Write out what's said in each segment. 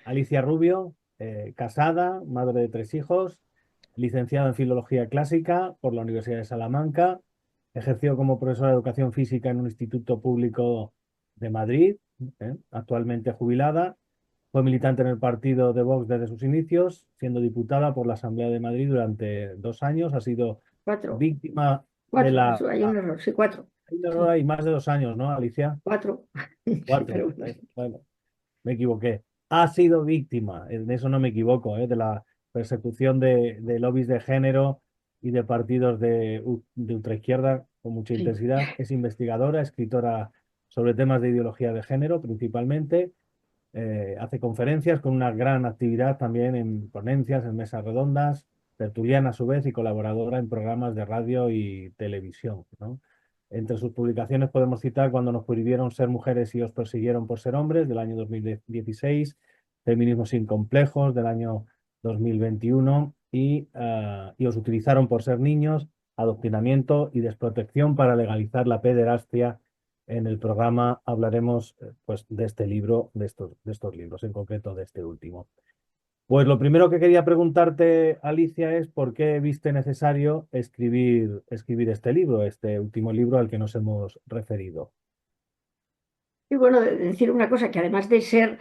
Alicia Rubio, casada, madre de 3 hijos, licenciada en Filología Clásica por la Universidad de Salamanca, ejerció como profesora de Educación Física en un instituto público de Madrid, actualmente jubilada. Fue militante en el partido de Vox desde sus inicios, siendo diputada por la Asamblea de Madrid durante 2 años. Ha sido Cuatro, víctima de cuatro, la... eso hay un error, sí, cuatro, sí, Hay más de 2 años, ¿no, Alicia? cuatro, sí, Cuatro. pero bueno. Bueno, me equivoqué. Ha sido víctima, en eso no me equivoco, de la persecución de lobbies de género y de partidos de ultraizquierda con mucha Sí. intensidad. Es investigadora, escritora sobre temas de ideología de género principalmente. Hace conferencias con una gran actividad también en ponencias, en mesas redondas, tertuliana a su vez y colaboradora en programas de radio y televisión, ¿no? Entre sus publicaciones podemos citar Cuando nos prohibieron ser mujeres y os persiguieron por ser hombres, del año 2016, Feminismo sin complejos, del año 2021, y os utilizaron por ser niños, adoctrinamiento y desprotección para legalizar la pederastia. En el programa hablaremos pues, de este libro, de estos libros, en concreto de este último. Pues lo primero que quería preguntarte, Alicia, es por qué viste necesario escribir este libro, este último libro al que nos hemos referido. Y bueno, decir una cosa, que además de ser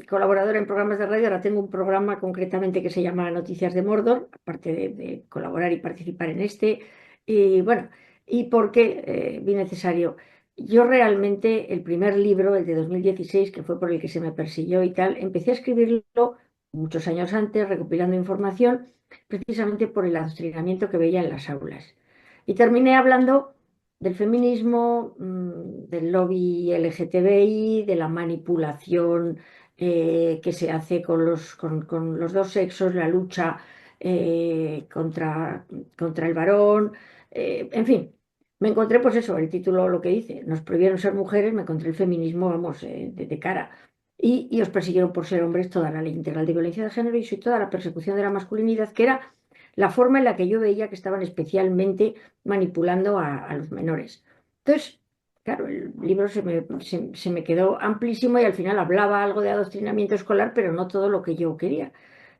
colaboradora en programas de radio, ahora tengo un programa concretamente que se llama Noticias de Mordor, aparte de colaborar y participar en este. Y bueno, ¿y por qué vi necesario? Yo realmente el primer libro, el de 2016, que fue por el que se me persiguió y tal, empecé a escribirlo muchos años antes, recopilando información, precisamente por el adoctrinamiento que veía en las aulas. Y terminé hablando del feminismo, del lobby LGTBI, de la manipulación que se hace con los dos sexos, la lucha contra el varón, en fin. Me encontré, pues eso, el título lo que dice, nos prohibieron ser mujeres, me encontré el feminismo, vamos, de cara. Y os persiguieron por ser hombres toda la ley integral de violencia de género y toda la persecución de la masculinidad, que era la forma en la que yo veía que estaban especialmente manipulando a los menores. Entonces, claro, el libro se me quedó amplísimo y al final hablaba algo de adoctrinamiento escolar, pero no todo lo que yo quería.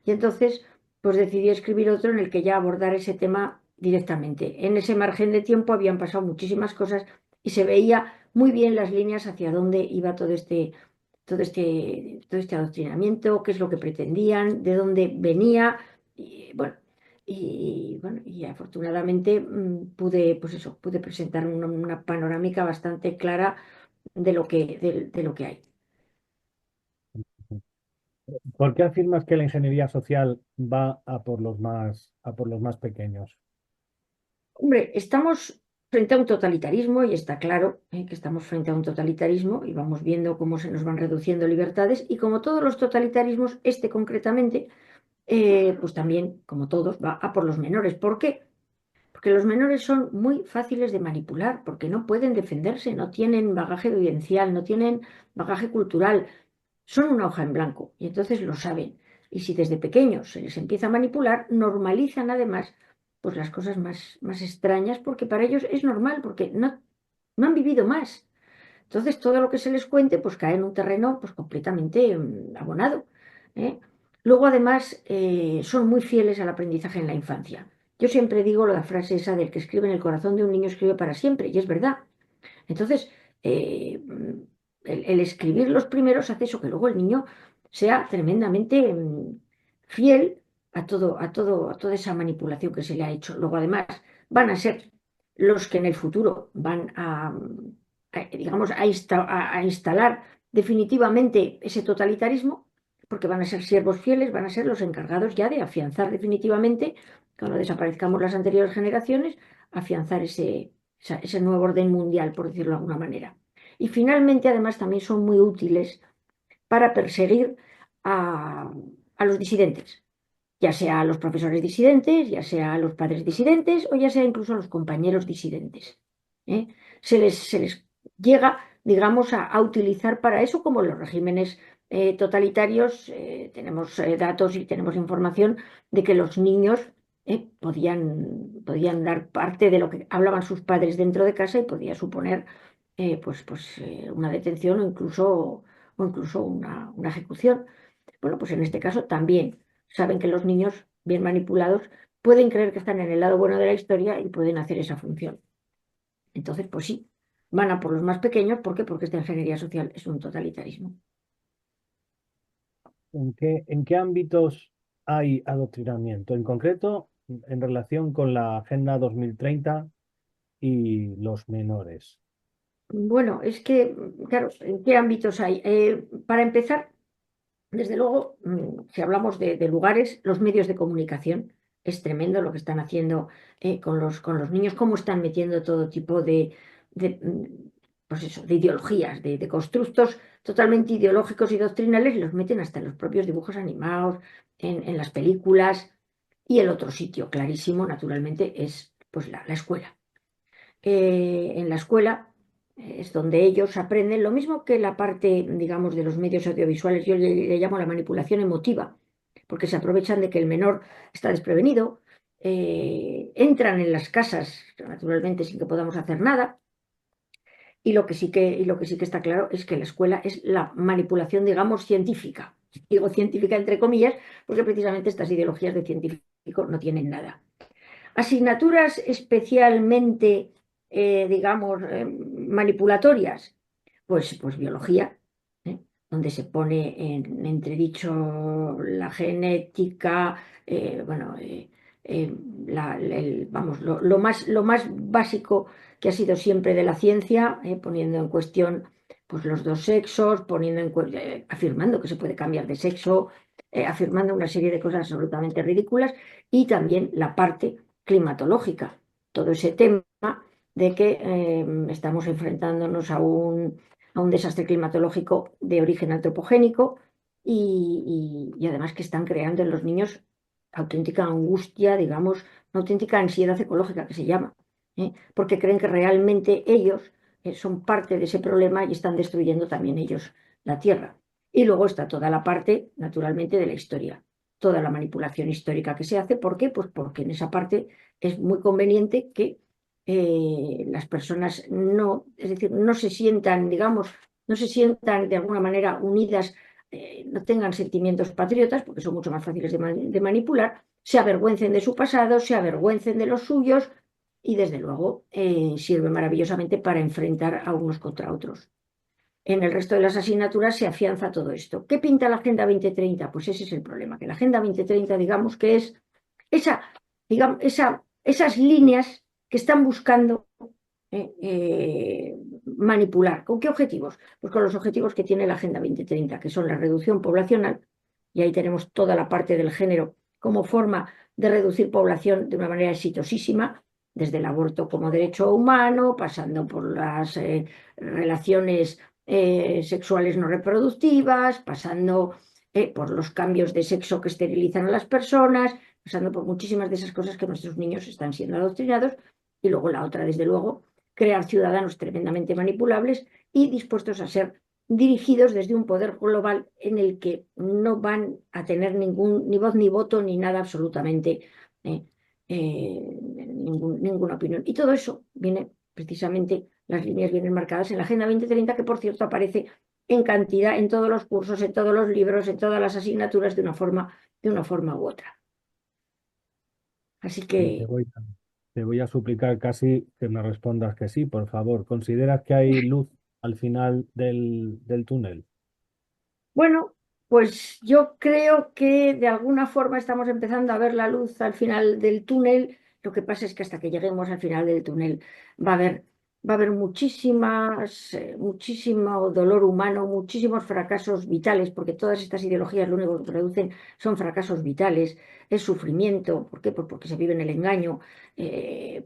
Y entonces, pues decidí escribir otro en el que ya abordar ese tema directamente. En ese margen de tiempo habían pasado muchísimas cosas y se veía muy bien las líneas hacia dónde iba todo este adoctrinamiento, qué es lo que pretendían, de dónde venía. Y bueno, y afortunadamente pues eso, pude presentar una panorámica bastante clara de lo que hay. ¿Por qué afirmas que la ingeniería social va a por los más pequeños? Hombre, estamos frente a un totalitarismo y está claro que estamos frente a un totalitarismo y vamos viendo cómo se nos van reduciendo libertades y como todos los totalitarismos, este concretamente, pues también, como todos, va a por los menores. ¿Por qué? Porque los menores son muy fáciles de manipular, porque no pueden defenderse, no tienen bagaje vivencial, no tienen bagaje cultural, son una hoja en blanco y entonces lo saben. Y si desde pequeños se les empieza a manipular, normalizan además pues las cosas más extrañas, porque para ellos es normal, porque no han vivido más. Entonces todo lo que se les cuente pues cae en un terreno pues completamente abonado, ¿eh? Luego además son muy fieles al aprendizaje en la infancia. Yo siempre digo la frase esa del que escribe en el corazón de un niño escribe para siempre, y es verdad. Entonces, el escribir los primeros hace eso, que luego el niño sea tremendamente fiel a toda esa manipulación que se le ha hecho. Luego, además, van a ser los que en el futuro van digamos, a instalar definitivamente ese totalitarismo, porque van a ser siervos fieles, van a ser los encargados ya de afianzar definitivamente, cuando desaparezcamos las anteriores generaciones, afianzar ese nuevo orden mundial, por decirlo de alguna manera. Y finalmente, además, también son muy útiles para perseguir a los disidentes, ya sea a los profesores disidentes, ya sea a los padres disidentes o ya sea incluso a los compañeros disidentes. ¿eh? Se les llega, digamos, a utilizar para eso, como los regímenes totalitarios. Tenemos datos y tenemos información de que los niños podían dar parte de lo que hablaban sus padres dentro de casa y podía suponer una detención o o incluso una ejecución. Bueno, pues en este caso también saben que los niños bien manipulados pueden creer que están en el lado bueno de la historia y pueden hacer esa función. Entonces, pues sí, van a por los más pequeños. ¿Por qué? Porque esta ingeniería social es un totalitarismo. ¿En qué ámbitos hay adoctrinamiento? En concreto, en relación con la Agenda 2030 y los menores. Bueno, es que, claro, ¿en qué ámbitos hay? Para empezar, desde luego, si hablamos de lugares, los medios de comunicación, es tremendo lo que están haciendo con los niños, cómo están metiendo todo tipo de, pues eso, de ideologías, de constructos totalmente ideológicos y doctrinales, y los meten hasta en los propios dibujos animados, en las películas. Y el otro sitio clarísimo, naturalmente, es pues la escuela. En la escuela es donde ellos aprenden lo mismo que la parte, digamos, de los medios audiovisuales. Yo le llamo la manipulación emotiva, porque se aprovechan de que el menor está desprevenido, entran en las casas, naturalmente, sin que podamos hacer nada. Y lo que sí que está claro es que la escuela es la manipulación, digamos, científica. Digo científica entre comillas, porque precisamente estas ideologías de científico no tienen nada. Asignaturas especialmente, digamos, manipulatorias, pues biología, ¿eh? Donde se pone en entredicho la genética, bueno, eh, vamos, lo más básico que ha sido siempre de la ciencia, poniendo en cuestión pues, los dos sexos, afirmando que se puede cambiar de sexo, afirmando una serie de cosas absolutamente ridículas, y también la parte climatológica, todo ese tema de que estamos enfrentándonos a un desastre climatológico de origen antropogénico y además que están creando en los niños auténtica angustia, digamos, una auténtica ansiedad ecológica que se llama, porque creen que realmente ellos son parte de ese problema y están destruyendo también ellos la Tierra. Y luego está toda la parte, naturalmente, de la historia, toda la manipulación histórica que se hace. ¿Por qué? Pues porque en esa parte es muy conveniente que las personas no, es decir, no se sientan, digamos, no se sientan de alguna manera unidas, no tengan sentimientos patriotas, porque son mucho más fáciles de manipular, se avergüencen de su pasado, se avergüencen de los suyos y desde luego sirve maravillosamente para enfrentar a unos contra otros. En el resto de las asignaturas se afianza todo esto. ¿Qué pinta la Agenda 2030? Pues ese es el problema, que la Agenda 2030, digamos, que es esa, digamos, esas líneas que están buscando manipular. ¿Con qué objetivos? Pues con los objetivos que tiene la Agenda 2030, que son la reducción poblacional, y ahí tenemos toda la parte del género como forma de reducir población de una manera exitosísima, desde el aborto como derecho humano, pasando por las relaciones sexuales no reproductivas, pasando por los cambios de sexo que esterilizan a las personas, pasando por muchísimas de esas cosas que nuestros niños están siendo adoctrinados. Y luego la otra, desde luego, crear ciudadanos tremendamente manipulables y dispuestos a ser dirigidos desde un poder global en el que no van a tener ni voz ni voto ni nada absolutamente, eh, ninguna opinión. Y todo eso viene precisamente, las líneas vienen marcadas en la Agenda 2030, que por cierto aparece en cantidad en todos los cursos, en todos los libros, en todas las asignaturas de una forma u otra. Así Y que, te voy a suplicar casi que me respondas que sí, por favor. ¿Consideras que hay luz al final del túnel? bueno, pues yo creo que de alguna forma estamos empezando a ver la luz al final del túnel. Lo que pasa es que hasta que lleguemos al final del túnel va a haber, va a haber muchísimo dolor humano, muchísimos fracasos vitales, porque todas estas ideologías lo único que producen son fracasos vitales, es sufrimiento. ¿Por qué? Pues porque se vive en el engaño,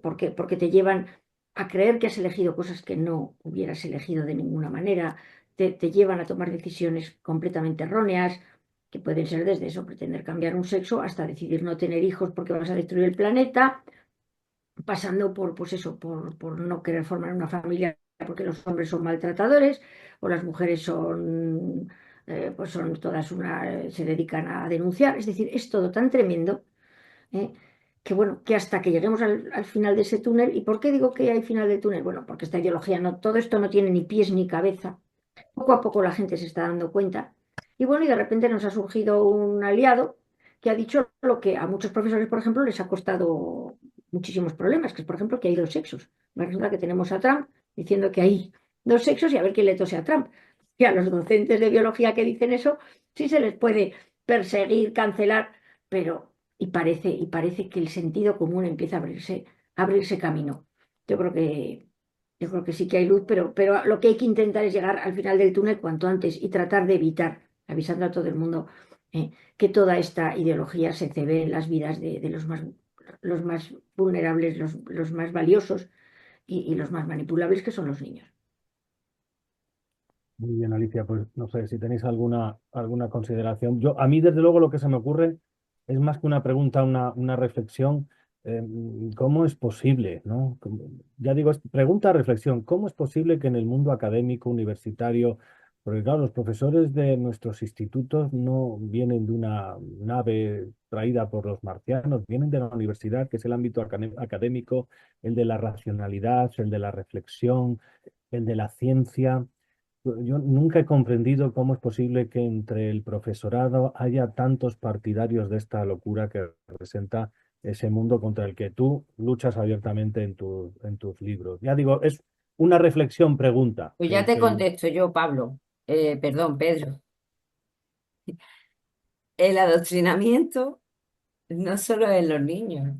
porque te llevan a creer que has elegido cosas que no hubieras elegido de ninguna manera, te llevan a tomar decisiones completamente erróneas, que pueden ser desde eso, pretender cambiar un sexo, hasta decidir no tener hijos porque vas a destruir el planeta, pasando por, pues eso, por no querer formar una familia porque los hombres son maltratadores o las mujeres pues son todas se dedican a denunciar. Es decir, es todo tan tremendo, ¿eh? Que bueno, que hasta que lleguemos al final de ese túnel. ¿Y por qué digo que hay final del túnel? Bueno, porque esta ideología, no, todo esto no tiene ni pies ni cabeza, Poco a poco la gente se está dando cuenta. Y bueno, y de repente nos ha surgido un aliado que ha dicho lo que a muchos profesores, por ejemplo, les ha costado muchísimos problemas, que es, por ejemplo, que hay dos sexos. Resulta que tenemos a Trump diciendo que hay dos sexos y a ver quién le tose a Trump. Y a los docentes de biología que dicen eso, sí se les puede perseguir, cancelar, pero y parece que el sentido común empieza a abrirse camino. Yo creo que yo creo que sí que hay luz, pero lo que hay que intentar es llegar al final del túnel cuanto antes y tratar de evitar, avisando a todo el mundo, que toda esta ideología se cebe en las vidas de los más vulnerables, los más valiosos y los más manipulables, que son los niños. Muy bien, Alicia, pues no sé si tenéis alguna consideración. A mí, desde luego, lo que se me ocurre es más que una pregunta, una reflexión. eh, ¿Cómo es posible, no? Ya digo, pregunta, reflexión. ¿Cómo es posible que en el mundo académico, universitario, porque claro, los profesores de nuestros institutos no vienen de una nave traída por los marcianos, vienen de la universidad, que es el ámbito académico, el de la racionalidad, el de la reflexión, el de la ciencia? Yo nunca he comprendido cómo es posible que entre el profesorado haya tantos partidarios de esta locura que representa ese mundo contra el que tú luchas abiertamente en tus libros. Ya digo, es una reflexión, pregunta. Pues ya te contesto yo, Pablo. Perdón, Pedro. El adoctrinamiento no solo en los niños.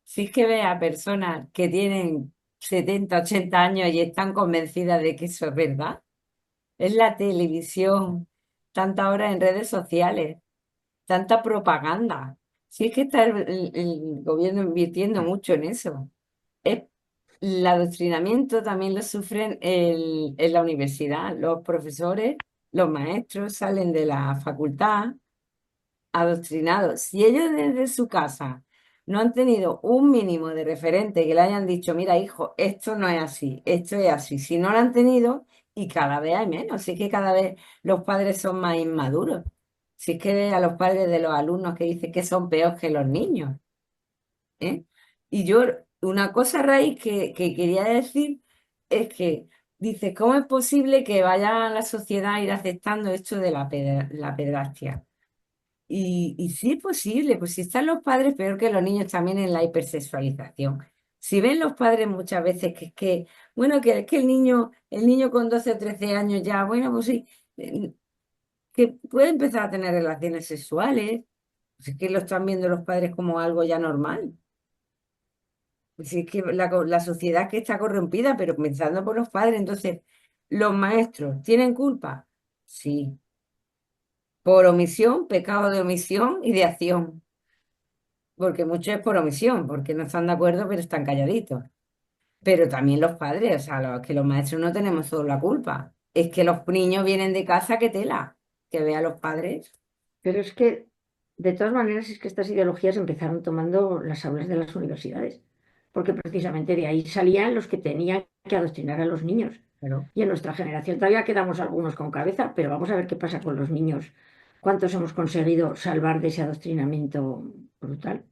Si es que ve a personas que tienen 70 80 años y están convencidas de que eso es verdad. Es la televisión, tanta hora en redes sociales, tanta propaganda. Si es que está el gobierno invirtiendo mucho en eso. Es, el adoctrinamiento también lo sufren en la universidad. Los profesores, los maestros salen de la facultad adoctrinados. Si ellos desde su casa no han tenido un mínimo de referente que le hayan dicho, mira, hijo, esto no es así, esto es así. Si no lo han tenido, y cada vez hay menos, si es que cada vez los padres son más inmaduros. Si es que a los padres de los alumnos que dicen que son peores que los niños. ¿Eh? Y yo, una cosa raíz que quería decir es que dices, ¿cómo es posible que vaya la sociedad a ir aceptando esto de la pederastia? Y sí es posible, pues si están los padres, peor que los niños también en la hipersexualización. Si ven los padres muchas veces bueno, que es que el niño con 12 o 13 años ya, bueno, pues sí, que puede empezar a tener relaciones sexuales, pues es que lo están viendo los padres como algo ya normal. Pues es que la sociedad que está corrompida, pero comenzando por los padres, entonces, ¿los maestros tienen culpa? Sí, por omisión, pecado de omisión y de acción. Porque mucho es por omisión, porque no están de acuerdo, pero están calladitos. Pero también los padres, o sea, que los maestros no tenemos solo la culpa. Es que los niños vienen de casa que tela, que ve a los padres. Pero es que, de todas maneras, es que estas ideologías empezaron tomando las aulas de las universidades, porque precisamente de ahí salían los que tenían que adoctrinar a los niños. Pero Y en nuestra generación todavía quedamos algunos con cabeza, pero vamos a ver qué pasa con los niños. ¿Cuántos hemos conseguido salvar de ese adoctrinamiento brutal?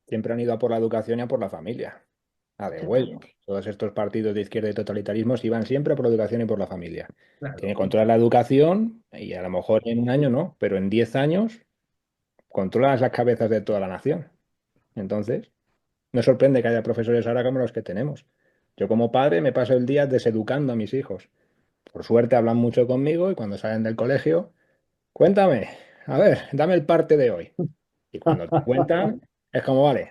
Siempre han ido a por la educación y a por la familia. A de vuelto. Exactamente. Todos estos partidos de izquierda y totalitarismos iban siempre por la educación y por la familia. Tiene que claro. controlar la educación y a lo mejor en un año no, pero en 10 años controlas las cabezas de toda la nación. Entonces, no sorprende que haya profesores ahora como los que tenemos. Yo como padre me paso el día deseducando a mis hijos. Por suerte hablan mucho conmigo y cuando salen del colegio, cuéntame, a ver, dame el parte de hoy. Y cuando te cuentan, es como, vale,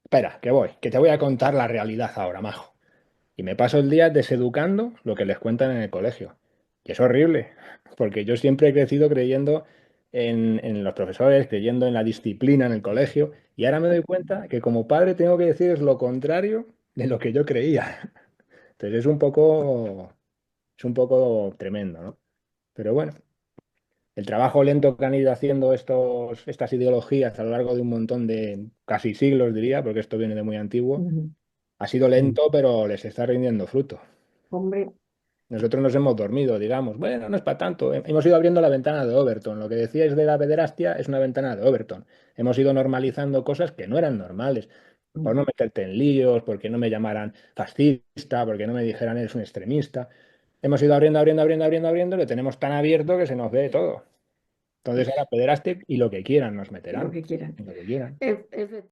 espera, que voy, que te voy a contar la realidad ahora, majo. Y me paso el día deseducando lo que les cuentan en el colegio. Y es horrible, porque yo siempre he crecido creyendo en los profesores, creyendo en la disciplina en el colegio, y ahora me doy cuenta que como padre tengo que decir lo contrario de lo que yo creía. Entonces es un poco tremendo, ¿no? Pero bueno, el trabajo lento que han ido haciendo estas ideologías a lo largo de un montón de casi siglos, diría, porque esto viene de muy antiguo, Ujú. ha sido Mm. lento, pero les está rindiendo fruto. Hombre, Nosotros nos hemos dormido, digamos. Bueno, no es para tanto. Hemos ido abriendo la ventana de Overton. Lo que decíais de la pederastia es una ventana de Overton. Hemos ido normalizando cosas que no eran normales. Por no meterte en líos, porque no me llamaran fascista, porque no me dijeran eres un extremista. hemos ido abriendo, le tenemos tan abierto que se nos ve todo. Entonces ahora pederastic y lo que quieran nos Lo meterán. que quieran. Lo que quieran. Efectivamente.